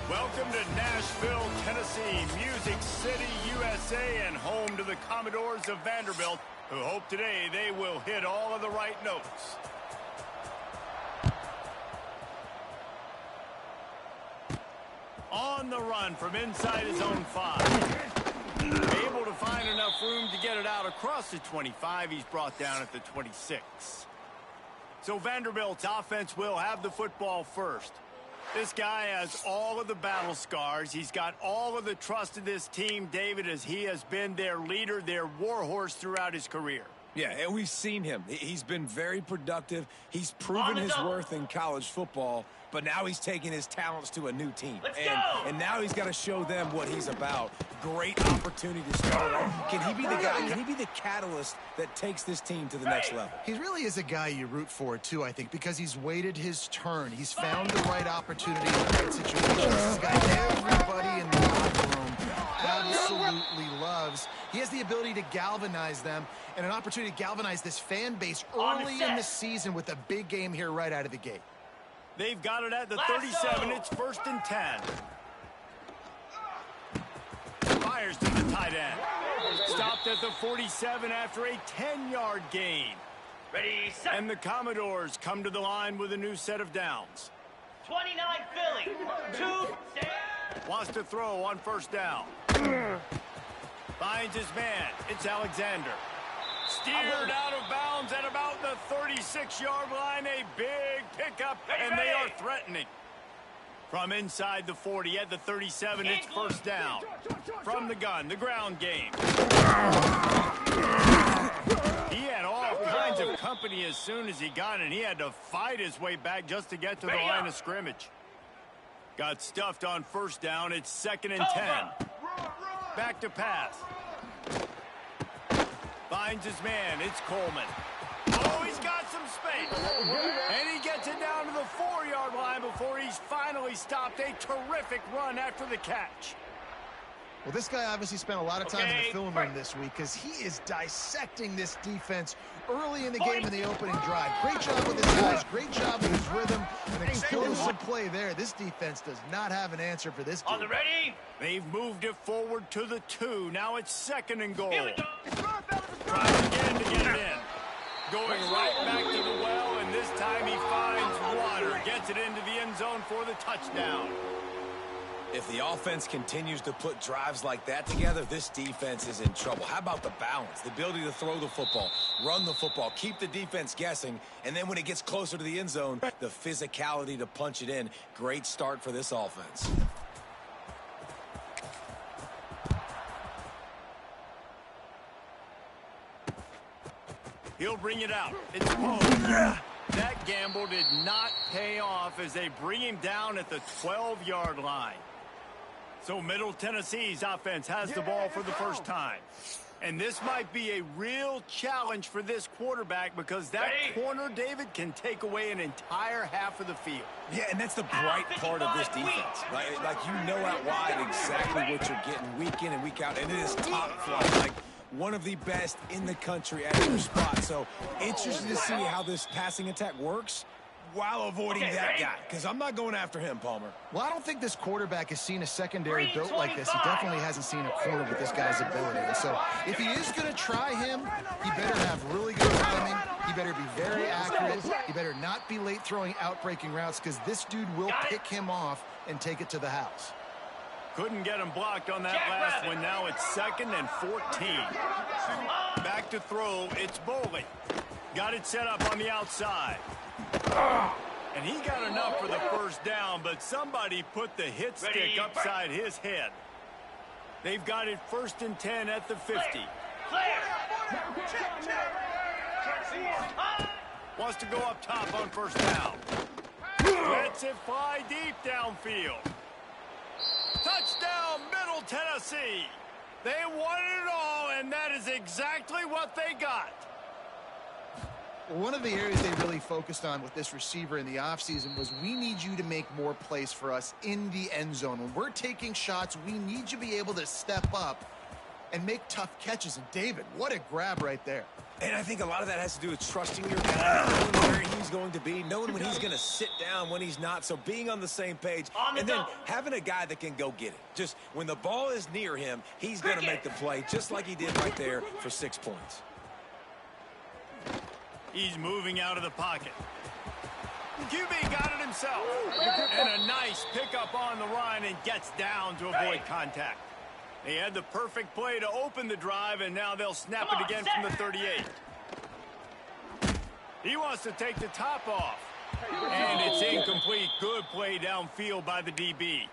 Welcome to Nashville, Tennessee, Music City, USA, and home to the Commodores of Vanderbilt, who hope today they will hit all of the right notes. On the run from inside his own 5. Able to find enough room to get it out across the 25. He's brought down at the 26. So Vanderbilt's offense will have the football first. This guy has all of the battle scars. He's got all of the trust of this team, David, as he has been their leader, their warhorse throughout his career. Yeah, and we've seen him. He's been very productive. He's proven his worth in college football, but now he's taking his talents to a new team. And now he's got to show them what he's about. Great opportunity to start off. Can he be the guy? Can he be the catalyst that takes this team to the next level? He really is a guy you root for, too, I think, because he's waited his turn. He's found the right opportunity in the right situation. This guy everybody in the locker room absolutely loves. He has the ability to galvanize them and an opportunity to galvanize this fan base early in the season with a big game here right out of the gate. They've got it at the 37. It's 1st and 10. Fires to the tight end. Stopped at the 47 after a 10-yard gain. Ready, set. And the Commodores come to the line with a new set of downs. 29 Philly. 2. Wants to throw on 1st down. Finds his man. It's Alexander. Steered out of bounds at about the 36-yard line. A big pickup, and they are threatening. From inside the 40 at the 37, it's 1st down. From the gun, the ground game. He had all kinds of company as soon as he got it. He had to fight his way back just to get to the line of scrimmage. Got stuffed on 1st down. It's 2nd and 10. Back to pass. Finds his man. It's Coleman. Oh, he's got some space. And he gets it down to the 4-yard line before he's finally stopped. A terrific run after the catch. Well, this guy obviously spent a lot of time in the film room this week because he is dissecting this defense early in the game in the opening drive. Great job with his guys. Great job with his rhythm. An explosive play there. This defense does not have an answer for this team. On the ready. They've moved it forward to the 2. Now it's 2nd and goal. Tries again to get it in. Going right back to the well, and this time he finds water. Gets it into the end zone for the touchdown. If the offense continues to put drives like that together, this defense is in trouble. How about the balance, the ability to throw the football, run the football, keep the defense guessing, and then when it gets closer to the end zone, the physicality to punch it in. Great start for this offense. He'll bring it out. It's Poe. That gamble did not pay off as they bring him down at the 12-yard line. So Middle Tennessee's offense has the ball for the first time. And this might be a real challenge for this quarterback because that corner, David, can take away an entire half of the field. Yeah, and that's the bright part of this defense, right? Like, you know out wide exactly what you're getting week in and week out, and it is top flight. Like, one of the best in the country at your spot. So interested to see how this passing attack works while avoiding that guy, because I'm not going after him, Palmer. Well, I don't think this quarterback has seen a secondary built like this. He definitely hasn't seen a corner with this guy's ability. And so if he is going to try him, he better have really good timing. He better be very accurate. He better not be late throwing out-breaking routes because this dude will pick him off and take it to the house. Couldn't get him blocked on that last one. Now it's 2nd and 14. Back to throw. It's Bowling. Got it set up on the outside. And he got enough for the 1st down, but somebody put the hit stick upside his head. They've got it 1st and 10 at the 50. Wants to go up top on 1st down. Lets it fly deep downfield. Touchdown, Middle Tennessee. They wanted it all, and that is exactly what they got. One of the areas they really focused on with this receiver in the offseason was we need you to make more plays for us in the end zone. When we're taking shots, we need you to be able to step up and make tough catches. And David, what a grab right there. And I think a lot of that has to do with trusting your guy, knowing where he's going to be, knowing when he's going to sit down, when he's not. So being on the same page, and then having a guy that can go get it. Just when the ball is near him, he's going to make the play, just like he did right there for 6 points. He's moving out of the pocket. QB got it himself. And a nice pickup on the run and gets down to avoid contact. They had the perfect play to open the drive, and now they'll snap it again from the 38. He wants to take the top off. And it's incomplete. Good play downfield by the DB.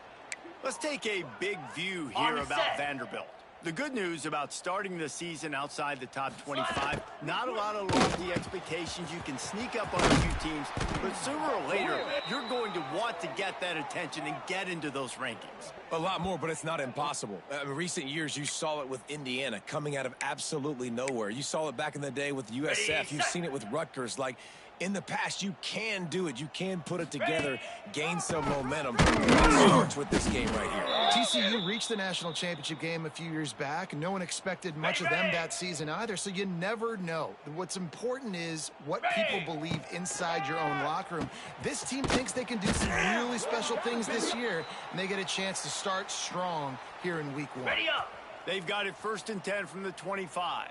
Let's take a big view here about Vanderbilt. The good news about starting the season outside the top 25, not a lot of lofty expectations. You can sneak up on a few teams, but sooner or later, you're going to want to get that attention and get into those rankings. A lot more, but it's not impossible. In recent years, you saw it with Indiana coming out of absolutely nowhere. You saw it back in the day with USF. You've seen it with Rutgers. Like, in the past, you can do it. You can put it together, gain some momentum. It starts with this game right here. TCU reached the national championship game a few years back. No one expected much of them that season either, so you never know. What's important is what people believe inside your own locker room. This team thinks they can do some really special things this year, and they get a chance to start strong here in week 1. Ready up. They've got it 1st and 10 from the 25.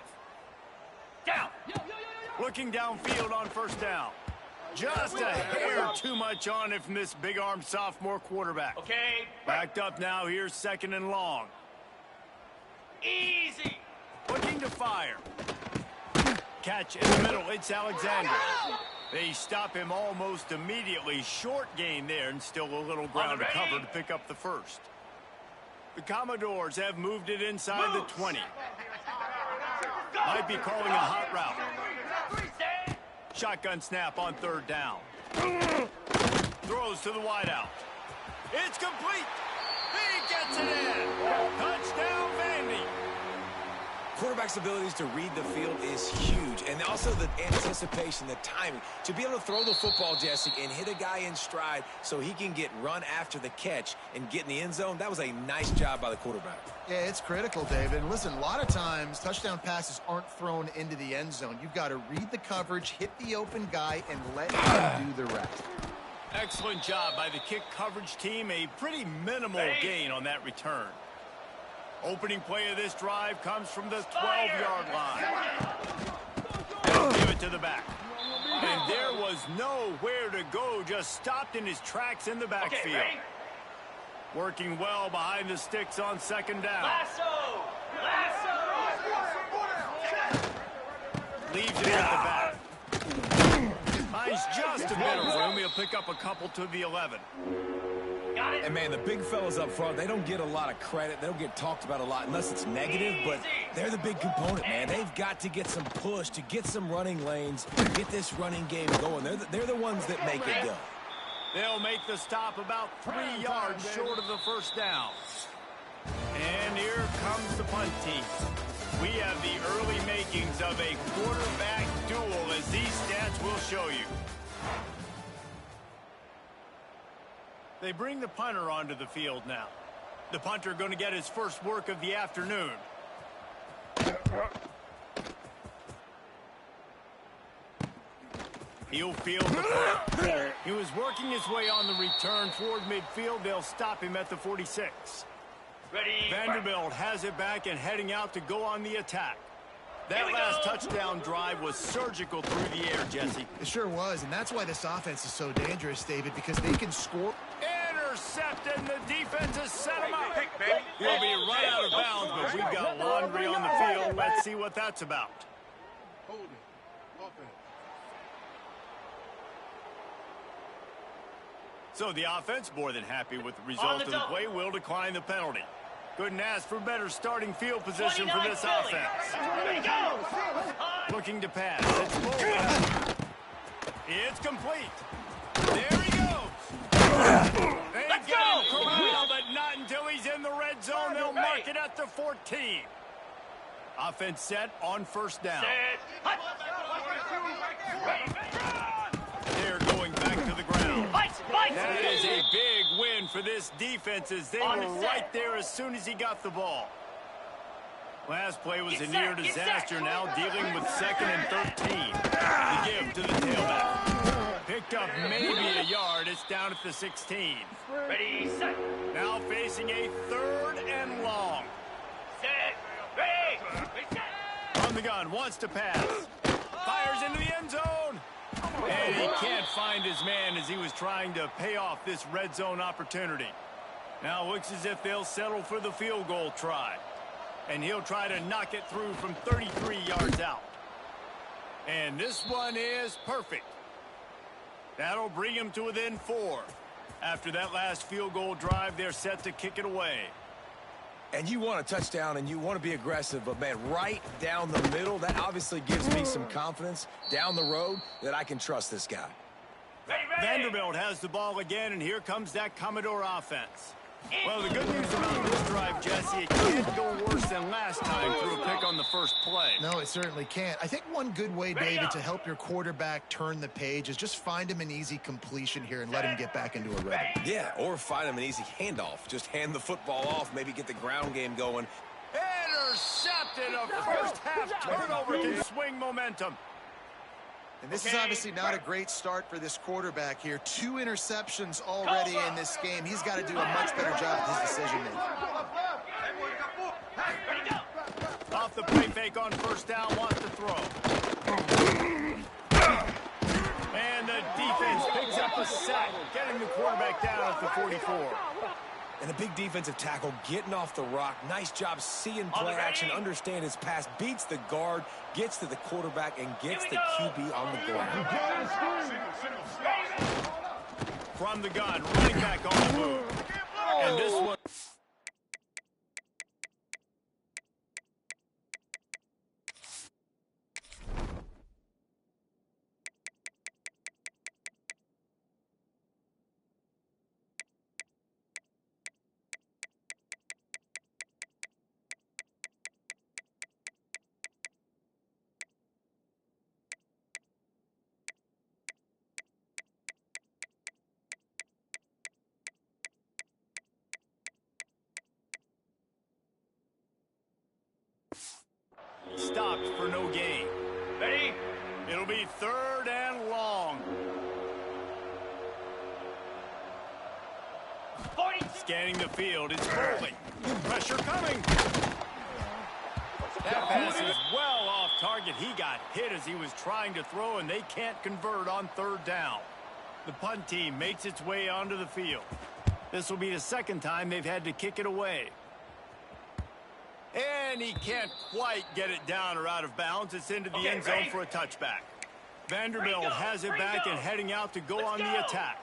Down. Looking downfield on 1st down. Just a hair too much on it from this big-armed sophomore quarterback. Okay. Backed up now. Here's 2nd and long. Easy. Looking to fire. Catch in the middle. It's Alexander. They stop him almost immediately. Short gain there, and still a little ground to cover to pick up the 1st. The Commodores have moved it inside the 20. Might be calling a hot route. Shotgun snap on 3rd down. Throws to the wideout. It's complete. He gets it in. Touchdown, Vandy. Quarterback's abilities to read the field is huge, and also the anticipation, the timing. To be able to throw the football, Jesse, and hit a guy in stride so he can get run after the catch and get in the end zone, that was a nice job by the quarterback. Yeah, it's critical, David. And listen, a lot of times touchdown passes aren't thrown into the end zone. You've got to read the coverage, hit the open guy, and let him do the rest. Excellent job by the kick coverage team. A pretty minimal gain on that return. Opening play of this drive comes from the 12-yard line. Give it to the back. And there was nowhere to go, just stopped in his tracks in the backfield. Working well behind the sticks on 2nd down. Lasso. Leaves it at the back. Finds just a bit of room. He'll pick up a couple to the 11. Got it. And, man, the big fellas up front, they don't get a lot of credit. They don't get talked about a lot unless it's negative, but they're the big component, man. They've got to get some push, to get some running lanes, get this running game going. They're the ones that make it go. They'll make the stop about 3 yards short of the 1st down. And here comes the punt team. We have the early makings of a quarterback duel, as these stats will show you. They bring the punter onto the field now. The punter going to get his first work of the afternoon. He'll field the punt. He was working his way on the return toward midfield. They'll stop him at the 46. Ready. Vanderbilt has it back and heading out to go on the attack. That last touchdown drive was surgical through the air, Jesse. It sure was, and that's why this offense is so dangerous, David, because they can score. Intercepted, and the defense has set him up. He'll be right out of bounds, but we've got laundry on the field. Let's see what that's about. Hold it. Offense. So the offense, more than happy with the result of the play, will decline the penalty. Couldn't ask for better starting field position for this offense. Looking to pass. It's full. It's complete. There he goes. They get him corralled, but not until he's in the red zone. They'll mark it at the 14. Offense set on 1st down. They're going back to the ground. That is a big win for this defense, as they were right there as soon as he got the ball. Last play was a near disaster, now dealing with 2nd and 13. The give to the tailback. Picked up maybe a yard. It's down at the 16. Ready, set. Now facing a 3rd and long. Set. Ready. Set. On the gun, wants to pass. Fires into the end zone. And he can't find his man as he was trying to pay off this red zone opportunity. Now looks as if they'll settle for the field goal try. And he'll try to knock it through from 33 yards out. And this one is perfect. That'll bring him to within 4. After that last field goal drive, they're set to kick it away. And you want a touchdown and you want to be aggressive, but man, right down the middle, that obviously gives me some confidence down the road that I can trust this guy. Ready. Vanderbilt has the ball again, and here comes that Commodore offense. Well, the good news about this drive, Jesse, it can't go worse than last time through a pick on the first play. No, it certainly can't. I think one good way, David, to help your quarterback turn the page is just find him an easy completion here and let him get back into a rhythm. Yeah, or find him an easy handoff. Just hand the football off, maybe get the ground game going. Intercepted. A first half turnover can swing momentum. And this is obviously not a great start for this quarterback here. 2 interceptions already in this game. He's got to do a much better job with his decision-making. Off the play fake on first down, wants to throw. And the defense picks up a sack, getting the quarterback down at the 44. And a big defensive tackle getting off the rock. Nice job seeing play action, understand his pass, beats the guard, gets to the quarterback, and gets the QB on the ground. From the gun, running back on the move. And this one... stopped for no gain. Ready. It'll be 3rd and long. 40. Scanning the field, it's rolling. Pressure coming. That pass is well off target. He got hit as he was trying to throw, and they can't convert on 3rd down. The punt team makes its way onto the field. This will be the 2nd time they've had to kick it away. And he can't quite get it down or out of bounds. It's into the end zone for a touchback. Vanderbilt has it back and heading out to go on the attack.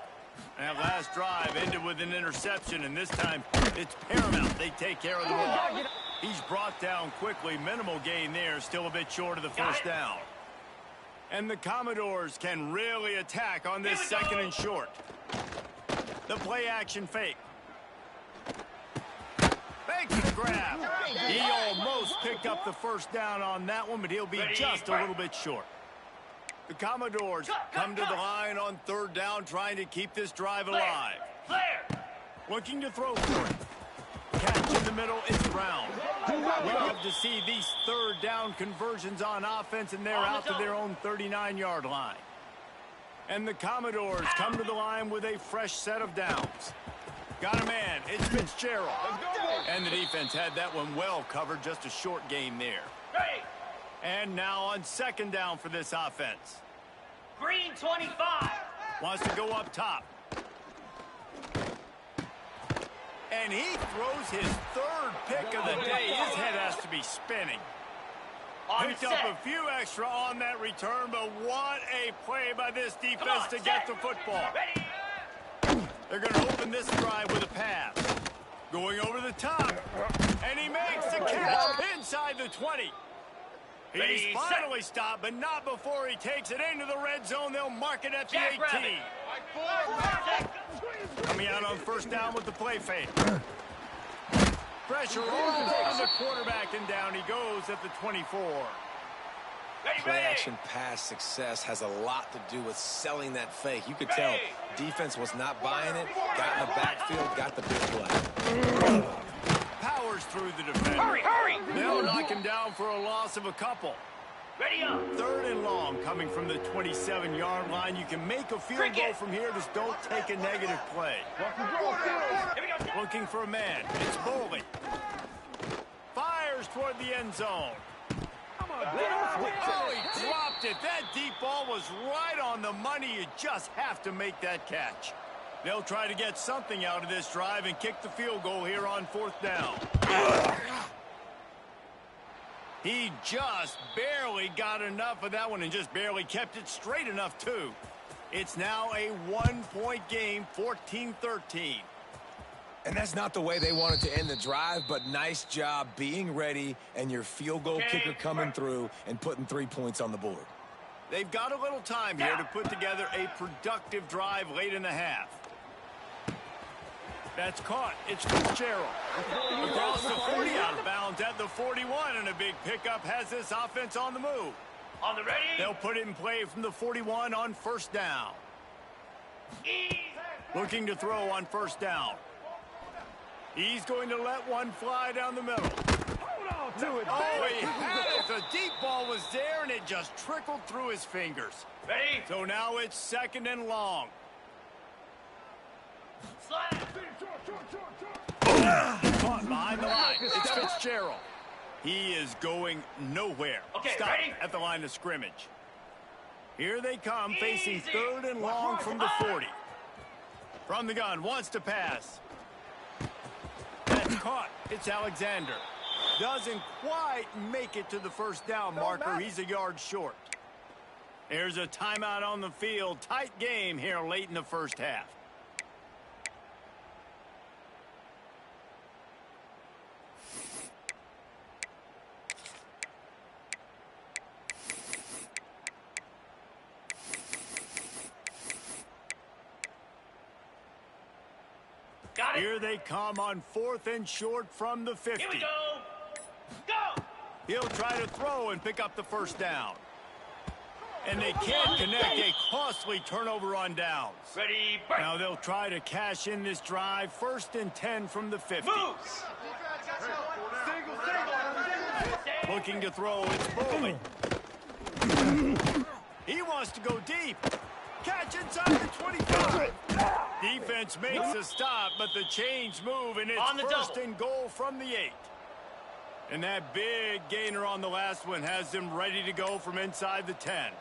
And that last drive ended with an interception, and this time it's paramount they take care of the ball. He's brought down quickly. Minimal gain there, still a bit short of the first down. And the Commodores can really attack on this 2nd and short. The play action fake. Makes the grab. He almost picked up the first down on that one, but he'll be just a little bit short. The Commodores come to the line on 3rd down, trying to keep this drive alive. Looking to throw for it. Catch in the middle, it's Brown. We love to see these 3rd down conversions on offense, and they're out to their own 39-yard line. And the Commodores come to the line with a fresh set of downs. Got a man, it's Fitzgerald. And the defense had that one well covered, just a short gain there. Ready. And now on 2nd down for this offense. Green 25. Wants to go up top. And he throws his 3rd pick of the day. His head has to be spinning. Picked up a few extra on that return, but what a play by this defense to get the football. They're going to open this drive with a pass. Going over the top. And he makes the catch inside the 20. He's finally stopped, but not before he takes it into the red zone. They'll mark it at the 18. Coming out on 1st down with the play fake. Pressure on the quarterback, and down he goes at the 24. Play-action pass success has a lot to do with selling that fake. You could tell defense was not buying it, got in the backfield, got the big play. Powers Fires through the defender. Hurry! They'll knock him down for a loss of a couple. Ready up. 3rd and long coming from the 27-yard line. You can make a field goal from here. Just don't take a negative play. Here we go. Looking for a man. It's Bowling. Fires toward the end zone. Oh, he dropped it. That deep ball was right on the money. You just have to make that catch. They'll try to get something out of this drive and kick the field goal here on 4th down. He just barely got enough of that one and just barely kept it straight enough, too. It's now a 1-point game, 14-13. And that's not the way they wanted to end the drive, but nice job being ready and your field goal kicker coming through and putting 3 points on the board. They've got a little time here to put together a productive drive late in the half. That's caught. It's Fitzgerald. Across the 40, out of bounds at the 41, and a big pickup has this offense on the move. On the ready. They'll put it in play from the 41 on 1st down. Looking to throw on 1st down. He's going to let one fly down the middle. Oh, he had it. The deep ball was there, and it just trickled through his fingers. Ready. So now it's 2nd and long. Slide. Caught behind the line. It's Fitzgerald. He is going nowhere. Okay, Stop ready? at the line of scrimmage. Here they come, facing Easy. 3rd and long from the 40. From the gun, wants to pass. That's caught. It's Alexander. Doesn't quite make it to the 1st down marker. He's a yard short. There's a timeout on the field. Tight game here late in the 1st half. Got it. Here they come on 4th and short from the 50. Here we go. Go. He'll try to throw and pick up the 1st down. And they can't connect. A costly turnover on downs. Ready. Break. Now they'll try to cash in this drive. 1st and 10 from the 50. Moves. Looking to throw. It's Bowling. He wants to go deep. Catch inside the 25. Defense makes a stop, but the chains move, and it's On the 1st double. and goal from the 8. And that big gainer on the last one has them ready to go from inside the 10.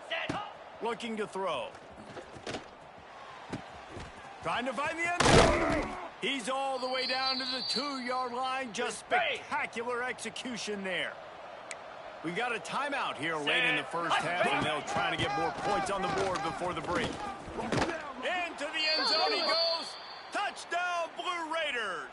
Set. Up. Looking to throw. Trying to find the end zone. He's all the way down to the 2-yard line. Just spectacular execution there. We got a timeout here late in the 1st half, and they'll try to get more points on the board before the break. Into the end zone he goes. Touchdown, Blue Raiders.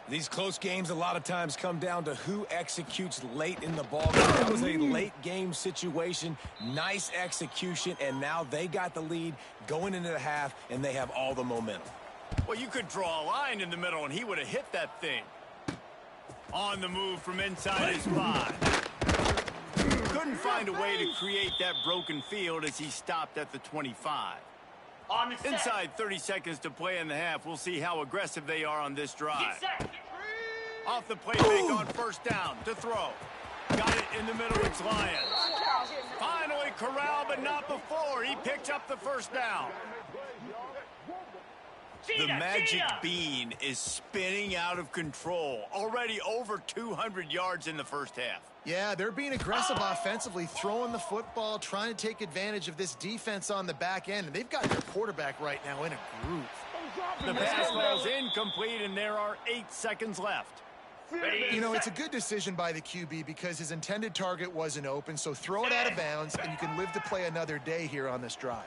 These close games a lot of times come down to who executes late in the ball game. That was a late game situation, nice execution, and now they got the lead going into the half, and they have all the momentum. Well, you could draw a line in the middle, and he would have hit that thing. On the move from inside his 5. Couldn't find a way to create that broken field as he stopped at the 25. On the set. Inside 30 seconds to play in the half. We'll see how aggressive they are on this drive. Get set. Off the play fake on 1st down to throw. Got it in the middle. It's Lions. Finally corralled, but not before. He picked up the 1st down. The magic bean is spinning out of control. Already over 200 yards in the 1st half. Yeah, they're being aggressive offensively, throwing the football, trying to take advantage of this defense on the back end. And they've got their quarterback right now in a groove. The pass ball's incomplete, and there are 8 seconds left. Ready. You know, it's a good decision by the QB because his intended target wasn't open, so throw it out of bounds, and you can live to play another day here on this drive.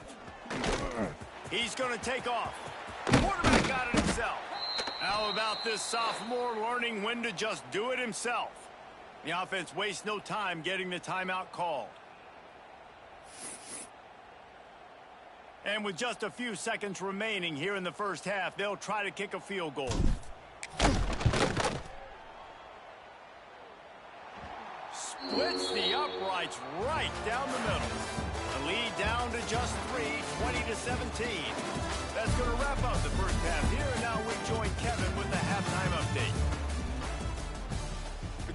He's going to take off. Quarterback got it himself. How about this sophomore learning when to just do it himself? The offense wastes no time getting the timeout called. And with just a few seconds remaining here in the 1st half, they'll try to kick a field goal. Splits the uprights right down the middle. The lead down to just 3, 20-17. That's going to wrap up the 1st half here. And now we join Kevin with the halftime update.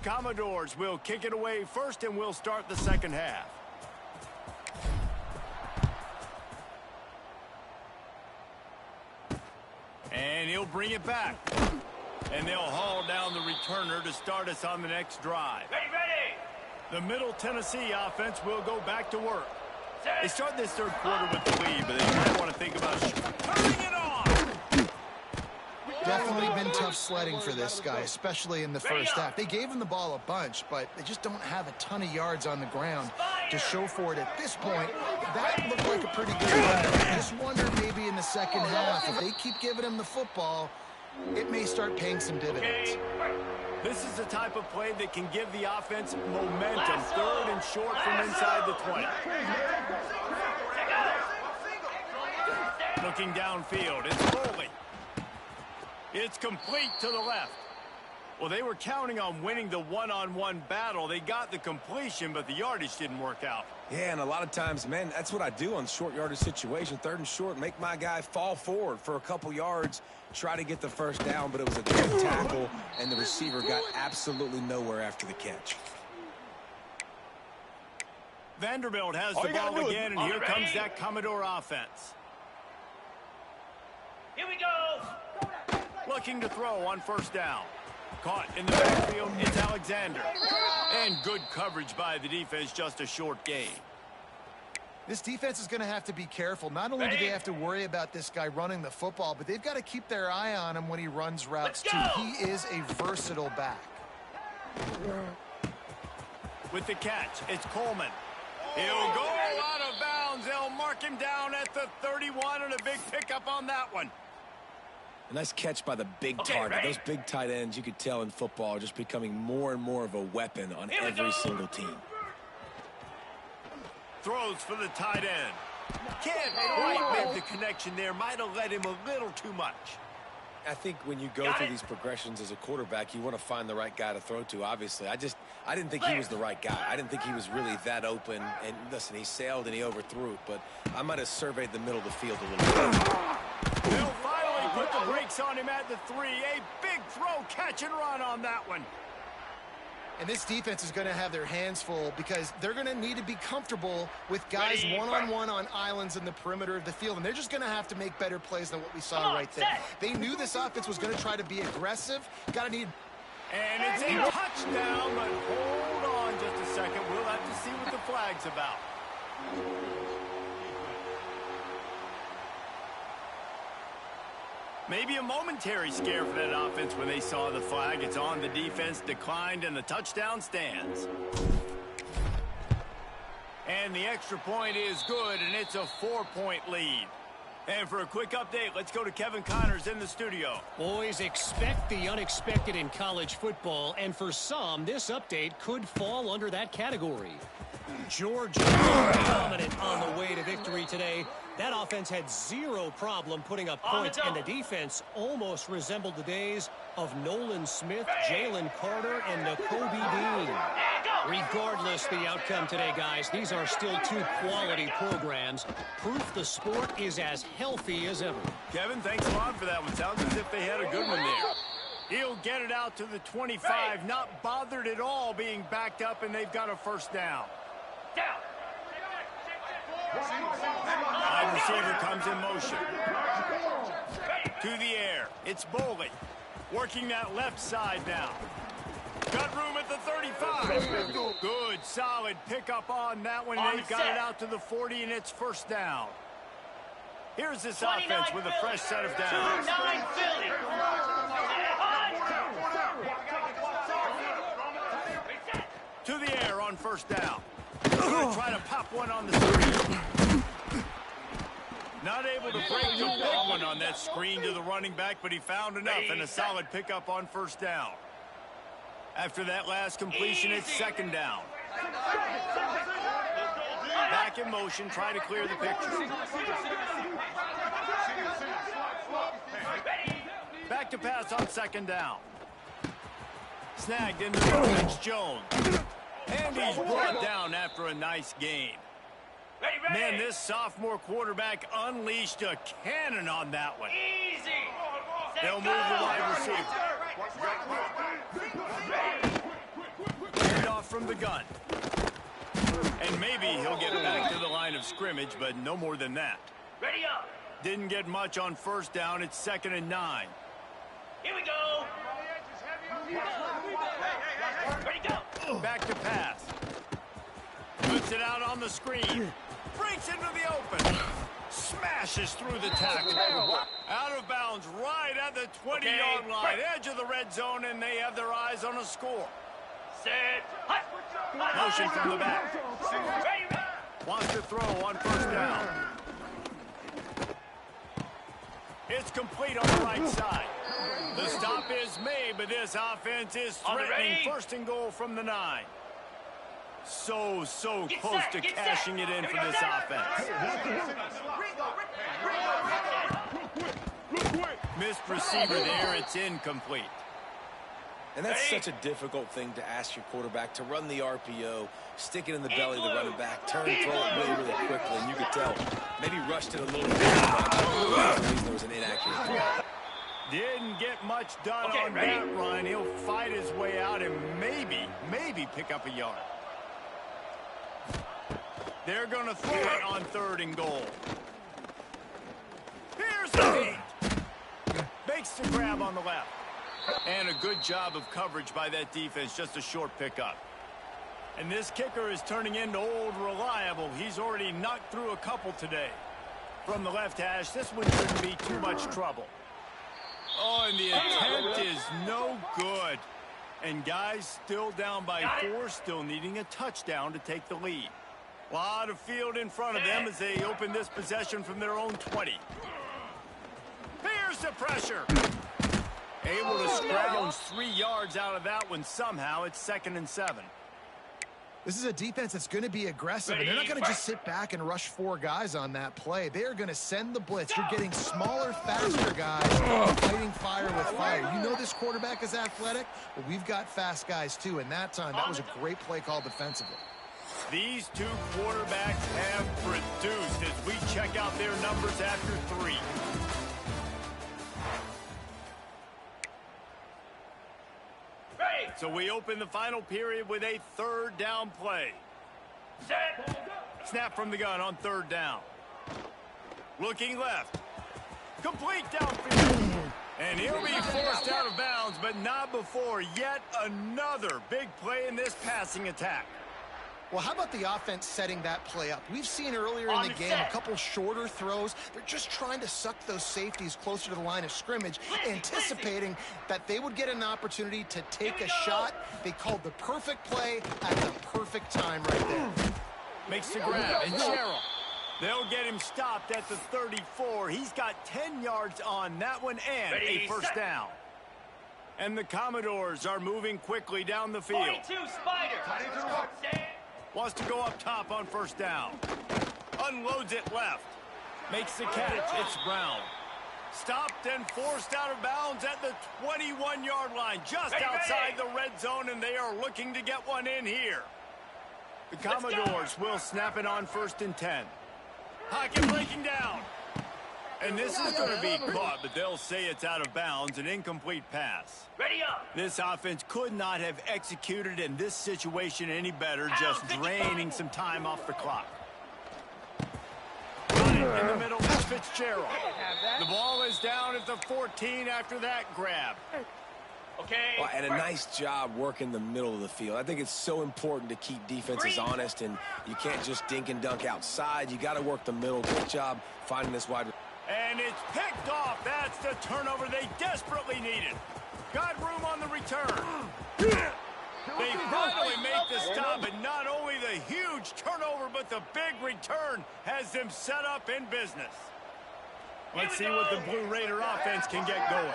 Commodores will kick it away first, and we'll start the second half. And he'll bring it back. And they'll haul down the returner to start us on the next drive. Ready! The Middle Tennessee offense will go back to work. Set. They start this third quarter with the lead, but they might want to think about turning it on. Definitely been tough sledding for this guy, especially in the first half. They gave him the ball a bunch, but they just don't have a ton of yards on the ground to show for it at this point. That looked like a pretty good run. I just wonder maybe in the second half, if they keep giving him the football, it may start paying some dividends. This is the type of play that can give the offense momentum. Third and short from inside the 20. Looking downfield, it's Foley. It's complete to the left. Well, they were counting on winning the one-on-one battle. They got the completion, but the yardage didn't work out. Yeah, and a lot of times, man, that's what I do on short yardage situation. Third and short, make my guy fall forward for a couple yards, try to get the first down, but it was a good tackle, and the receiver got absolutely nowhere after the catch. Vanderbilt has the ball again, and here comes that Commodore offense. Here we go. Looking to throw on first down. Caught in the backfield, it's Alexander. And good coverage by the defense, just a short gain. This defense is going to have to be careful. Not only do they have to worry about this guy running the football, but they've got to keep their eye on him when he runs routes too. He is a versatile back. With the catch, it's Coleman. He'll go out of bounds. They'll mark him down at the 31, and a big pickup on that one. A nice catch by the big target. Those big tight ends, you could tell in football, are just becoming more and more of a weapon on every single team. Throws for the tight end. Can't quite make the connection there. Might have led him a little too much. I think when you go through these progressions as a quarterback, you want to find the right guy to throw to, obviously. I didn't think he was the right guy. I didn't think he was really that open. And listen, he sailed and he overthrew it, but I might have surveyed the middle of the field a little bit. They'll finally put the brakes on him at the 3. A big throw, catch and run on that one. And this defense is going to have their hands full because they're going to need to be comfortable with guys one-on-one on islands in the perimeter of the field. And they're just going to have to make better plays than what we saw right there. They knew this offense was going to try to be aggressive. Got to need... And it's a touchdown, but hold on just a second. We'll have to see what the flag's about. Maybe a momentary scare for that offense when they saw the flag. It's on, the defense declined, and the touchdown stands. And the extra point is good, and it's a 4-point lead. And for a quick update, let's go to Kevin Connors in the studio. Boys, expect the unexpected in college football, and for some, this update could fall under that category. Georgia dominant on the way to victory today. That offense had zero problem putting up points, and the defense almost resembled the days of Nolan Smith, Jalen Carter, and Nakobe Dean. Regardless the outcome today, guys, these are still two quality programs. Proof the sport is as healthy as ever. Kevin, thanks a lot for that one. Sounds as if they had a good one there. He'll get it out to the 25, not bothered at all being backed up, and they've got a first down. Wide receiver comes in motion. To the air. It's Boley. Working that left side now. Got room at the 35. Good, solid pickup on that one. They've got it out to the 40, and it's first down. Here's this offense with a fresh set of downs. To the air on first down. Going to try to pop one on the screen. Not able to break the big one on that screen to the running back, but he found enough and a solid pickup on first down. After that last completion, it's second down. Back in motion, try to clear the picture. Back to pass on second down. Snagged into the catch, Jones. And he's brought down after a nice gain. Man, this sophomore quarterback unleashed a cannon on that one. Easy. They'll move the wide receiver. off from the gun. And maybe he'll get back to the line of scrimmage, but no more than that. Ready up. Didn't get much on first down. It's 2nd and 9. Here we go. Ready, go. Back to pass. Puts it out on the screen. Breaks into the open. Smashes through the tackle. Out of bounds right at the 20-yard line. Edge of the red zone, and they have their eyes on a score. Set. Hut. Motion from the back. Ready. Wants to throw on first down. It's complete on the right side. The stop is made, but this offense is threatening 1st and goal from the 9. So close to cashing it in for this offense. Missed receiver there. It's incomplete. And that's such a difficult thing to ask your quarterback, to run the RPO, stick it in the belly of the running back, turn, throw it really quickly, and you could tell. Maybe rushed it a little bit. There was an inaccurate throw. Didn't get much done on that run. He'll fight his way out and maybe pick up a yard. They're going to throw it on 3rd and goal. Here's the feed. Makes the grab on the left. And a good job of coverage by that defense, just a short pickup. And this kicker is turning into old reliable. He's already knocked through a couple today. From the left hash, this one shouldn't be too much trouble. Oh, and the attempt is no good. And guys still down by 4, still needing a touchdown to take the lead. A lot of field in front of them as they open this possession from their own 20. Here's the pressure. Able to scrounge 3 yards out of that one somehow. It's 2nd and 7. This is a defense that's going to be aggressive, and they're not going to just sit back and rush 4 guys on that play. They are going to send the blitz. You're getting smaller, faster guys fighting fire with fire. You know this quarterback is athletic, but we've got fast guys too, and that time, that was a great play call defensively. These 2 quarterbacks have produced as we check out their numbers after 3. So we open the final period with a 3rd down play. Set. Snap from the gun on 3rd down. Looking left. Complete downfield. And he'll be forced out of bounds, but not before yet another big play in this passing attack. Well, how about the offense setting that play up? We've seen earlier in the game a couple shorter throws. They're just trying to suck those safeties closer to the line of scrimmage, anticipating that they would get an opportunity to take a shot. They called the perfect play at the perfect time right there. Makes the grab, and Cheryl. They'll get him stopped at the 34. He's got 10 yards on that one and a 1st down. And the Commodores are moving quickly down the field. 42 Spider. Wants to go up top on 1st down. Unloads it left. Makes the catch. It's Brown. Stopped and forced out of bounds at the 21-yard line, just outside the red zone, and they are looking to get one in here. The Commodores will snap it on 1st and 10. Pocket breaking down. And this is going to be caught, but they'll say it's out of bounds, an incomplete pass. Ready up. This offense could not have executed in this situation any better, just draining some time off the clock. Right in the middle is Fitzgerald. The ball is down at the 14 after that grab. Okay. Well, and a nice job working the middle of the field. I think it's so important to keep defenses honest, and you can't just dink and dunk outside. You got to work the middle. Good job finding this wide. And it's picked off. That's the turnover they desperately needed. Got room on the return. They finally make the stop, and not only the huge turnover, but the big return has them set up in business. Let's see what the Blue Raider offense can get going.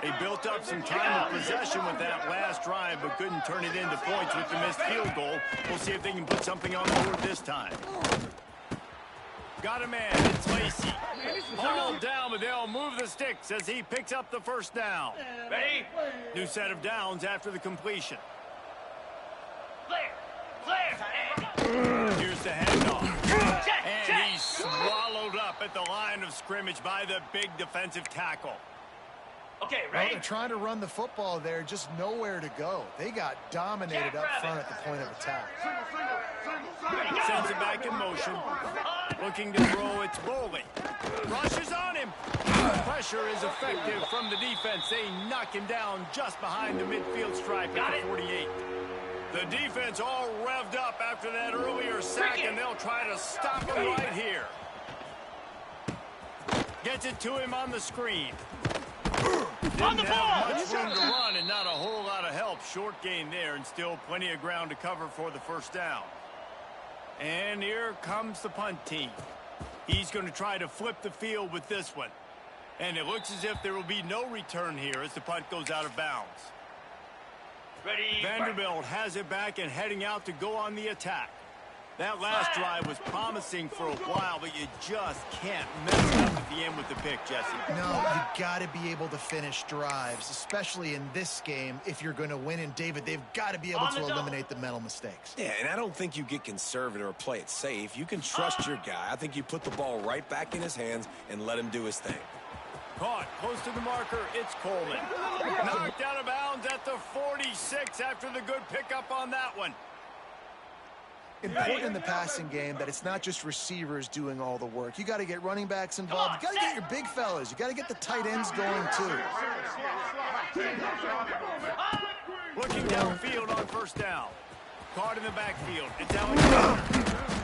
They built up some time of possession with that last drive, but couldn't turn it into points with the missed field goal. We'll see if they can put something on the board this time. Got a man. It's Lacey. Hauled down, but they'll move the sticks as he picks up the 1st down. Ready? New set of downs after the completion. Here's the handoff. And he's swallowed up at the line of scrimmage by the big defensive tackle. Okay, Well, ready? they're trying to run the football there, just nowhere to go. They got dominated up front at the point of attack. Sends it back in motion. Looking to throw, it's Bowling. Rushes on him. Pressure is effective from the defense. They knock him down just behind the midfield stripe at the 48. The defense all revved up after that earlier sack, and they'll try to stop him right here. Gets it to him on the screen. On the Didn't ball! have much room to run and not a whole lot of help. Short gain there and still plenty of ground to cover for the first down. And here comes the punt team. He's going to try to flip the field with this one. And it looks as if there will be no return here as the punt goes out of bounds. Ready? Vanderbilt has it back and heading out to go on the attack. That last drive was promising for a while, but you just can't mess it up at the end with the pick, Jesse. No, you got to be able to finish drives, especially in this game if you're going to win. And, David, they've got to be able to eliminate the mental mistakes. Yeah, and I don't think you get conservative or play it safe. You can trust your guy. I think you put the ball right back in his hands and let him do his thing. Caught close to the marker, it's Coleman. Knocked out of bounds at the 46 after the good pickup on that one. Important in the passing game that it's not just receivers doing all the work. You got to get running backs involved. You got to get your big fellas. You got to get the tight ends going too. Looking downfield on first down. Caught in the backfield. It's Alexander.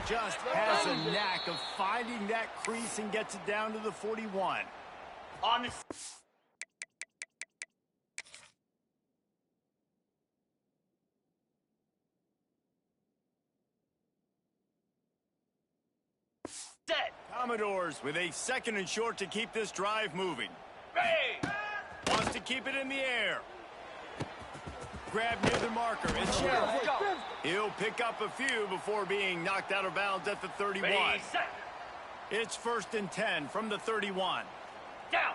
Just has a knack of finding that crease and gets it down to the 41. On the... Set. Commodores with a second and short to keep this drive moving. Ready. Wants to keep it in the air. Grab near the marker. It's Sheriff. He'll pick up a few before being knocked out of bounds at the 31. Ready, set. It's 1st and 10 from the 31. Down.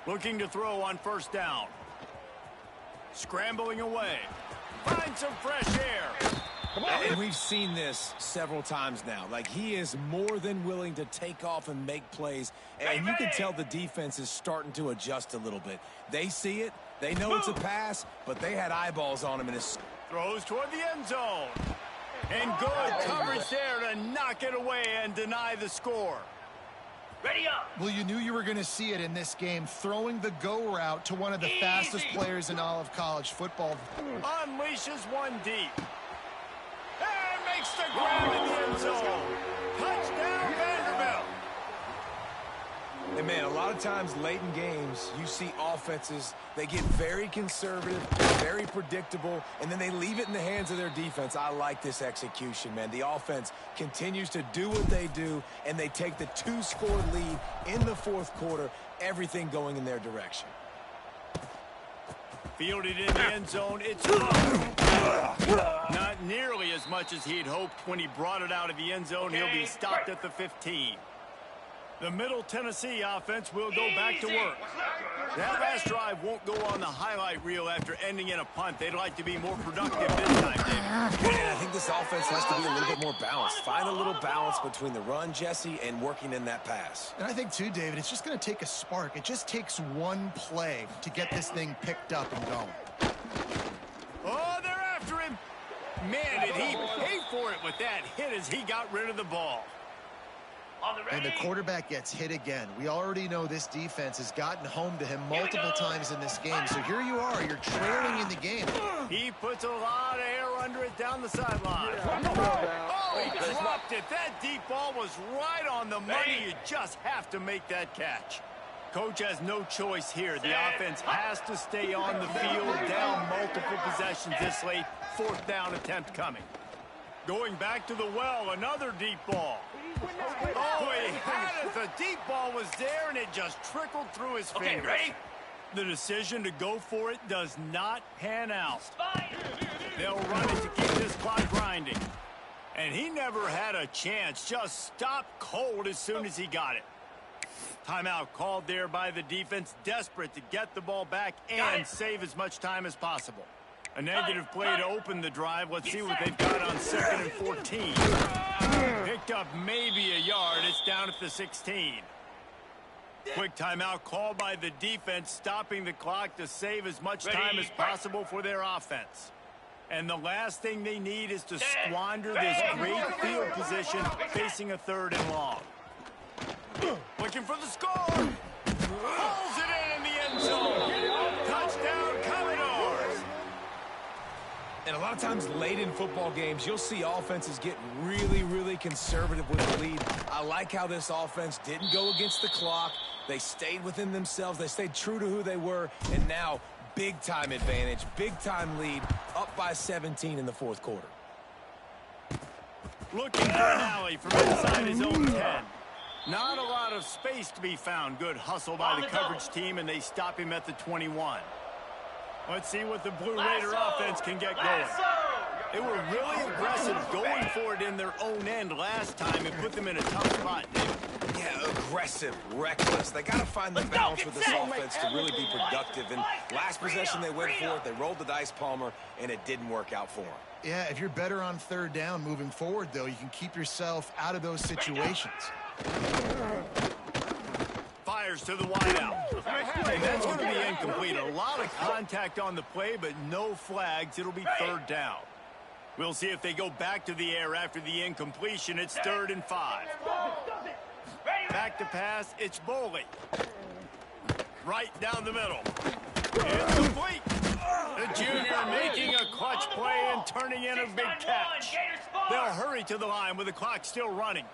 Looking to throw on first down. Scrambling away. Find some fresh air. And we've seen this several times now. Like, he is more than willing to take off and make plays. And you can tell the defense is starting to adjust a little bit. They see it. They know it's a pass, but they had eyeballs on him. And his Throws toward the end zone. And good coverage there to knock it away and deny the score. Ready up. Well, you knew you were going to see it in this game, throwing the go route to one of the fastest players in all of college football. Unleashes one deep. And makes the grab in the end zone. Touchdown, Vanderbilt. And, man, a lot of times late in games, you see offenses, they get very conservative, very predictable, and then they leave it in the hands of their defense. I like this execution, man. The offense continues to do what they do, and they take the 2-score lead in the fourth quarter, everything going in their direction. Fielded in the end zone, it's not nearly as much as he'd hoped when he brought it out of the end zone. He'll be stopped at the 15. The Middle Tennessee offense will go back to work. That last drive won't go on the highlight reel after ending in a punt. They'd like to be more productive this time, David. And I think this offense has to be a little bit more balanced. Find a little balance between the run, Jesse, and working in that pass. And I think, too, David, it's just going to take a spark. It just takes one play to get this thing picked up and going. Oh, they're after him. Man, did he pay for it with that hit as he got rid of the ball. On the And ready. the quarterback gets hit again. We already know this defense has gotten home to him multiple times in this game. So here you are. You're trailing in the game. He puts a lot of air under it down the sideline. Oh, he dropped it. That deep ball was right on the money. You just have to make that catch. Coach has no choice here. The offense has to stay on the field, down multiple possessions this late. 4th down attempt coming. Going back to the well, another deep ball. Oh, he had it. The deep ball was there, and it just trickled through his fingers. Okay, ready? The decision to go for it does not pan out. Spy. They'll run it to keep this clock grinding. And he never had a chance. Just stopped cold as soon as he got it. Timeout called there by the defense, desperate to get the ball back and save as much time as possible. A negative play to open the drive. Let's see what they've got on 2nd and 14. Picked up maybe a yard. It's down at the 16. Quick timeout called by the defense, stopping the clock to save as much time as possible for their offense. And the last thing they need is to squander this great field position facing a 3rd and long. Looking for the score. Pulls it in the end zone. Touchdown, Commodores. And a lot of times late in football games, you'll see offenses get really, really conservative with the lead. I like how this offense didn't go against the clock. They stayed within themselves. They stayed true to who they were. And now, big-time advantage, big-time lead, up by 17 in the 4th quarter. Looking for an alley from inside his own 10. Not a lot of space to be found. Good hustle by the coverage team, and they stop him at the 21. Let's see what the Blue Raider offense can get going. They were really aggressive going for it in their own end last time and put them in a tough spot. Yeah, aggressive, reckless. They got to find the balance with this offense to really be productive. And last possession they went for it. They rolled the dice, Palmer, and it didn't work out for them. Yeah, if you're better on 3rd down moving forward, though, you can keep yourself out of those situations. Fires to the wideout. And that's going to be incomplete. A lot of contact on the play, but no flags. It'll be 3rd down. We'll see if they go back to the air after the incompletion. It's 3rd and 5. Back to pass. It's Boley. Right down the middle. It's complete. The junior making a clutch play and turning in a big catch. They'll hurry to the line with the clock still running.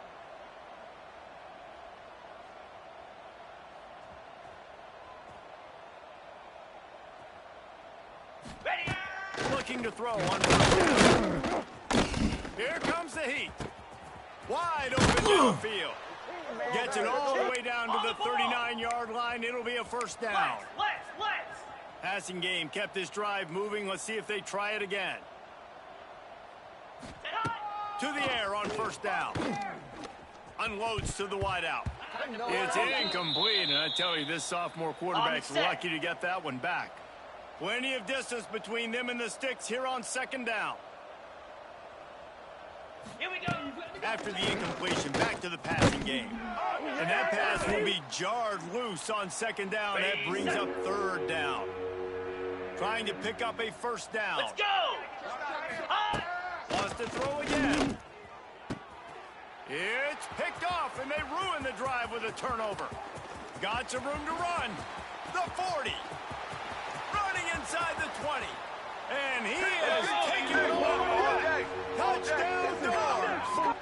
Looking to throw on 1st down. Here comes the heat. Wide open downfield. Gets it all the way down to the 39-yard line. It'll be a 1st down. Passing game kept this drive moving. Let's see if they try it again. To the air on 1st down. Unloads to the wideout. It's incomplete, and I tell you, this sophomore quarterback's lucky to get that one back. Plenty of distance between them and the sticks here on 2nd down. Here we go. After the incompletion, back to the passing game. And that pass will be jarred loose on 2nd down. That brings up 3rd down. Trying to pick up a 1st down. Let's go. Wants to throw again. It's picked off, and they ruin the drive with a turnover. Got some room to run. The 40. Running inside the 20. And he is taking it away. Touchdown, Dogs.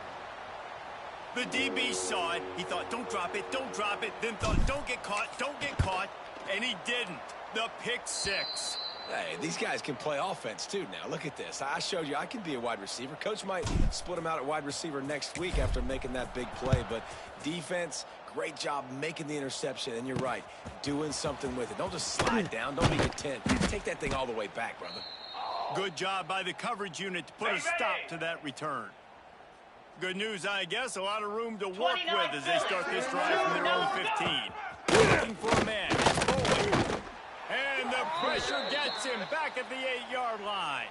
The DB saw it. He thought, don't drop it, don't drop it. Then thought, don't get caught, don't get caught. And he didn't. The pick 6. Hey, these guys can play offense, too, now. Look at this. I showed you I can be a wide receiver. Coach might split him out at wide receiver next week after making that big play. But defense, great job making the interception. And you're right, doing something with it. Don't just slide down. Don't be content. Take that thing all the way back, brother. Good job by the coverage unit to put a stop to that return. Good news, I guess. A lot of room to work with as they start this drive from their own 15. Looking for a man. It's Boley. And the pressure gets him back at the 8-yard line.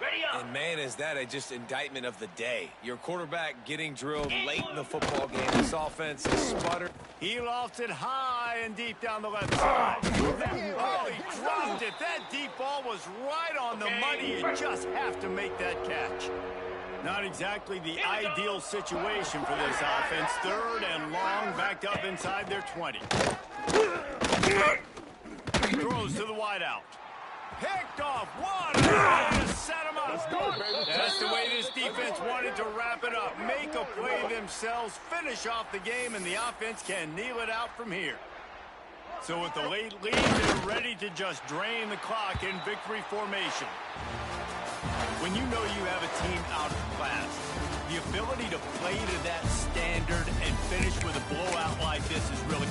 Ready up. And, man, is that a just indictment of the day. Your quarterback getting drilled late in the football game. This offense is sputtered. He lofts it high and deep down the left side. Oh, he dropped it. That deep ball was right on the money. You just have to make that catch. Not exactly the ideal situation for this offense. 3rd and long, backed up inside their 20. Throws to the wideout. Picked off one. And set him up. That's the way this defense wanted to wrap it up. Make a play themselves, finish off the game, and the offense can kneel it out from here. So with the late lead, they're ready to just drain the clock in victory formation. When you know you have a team out of class, the ability to play to that standard and finish with a blowout like this is really...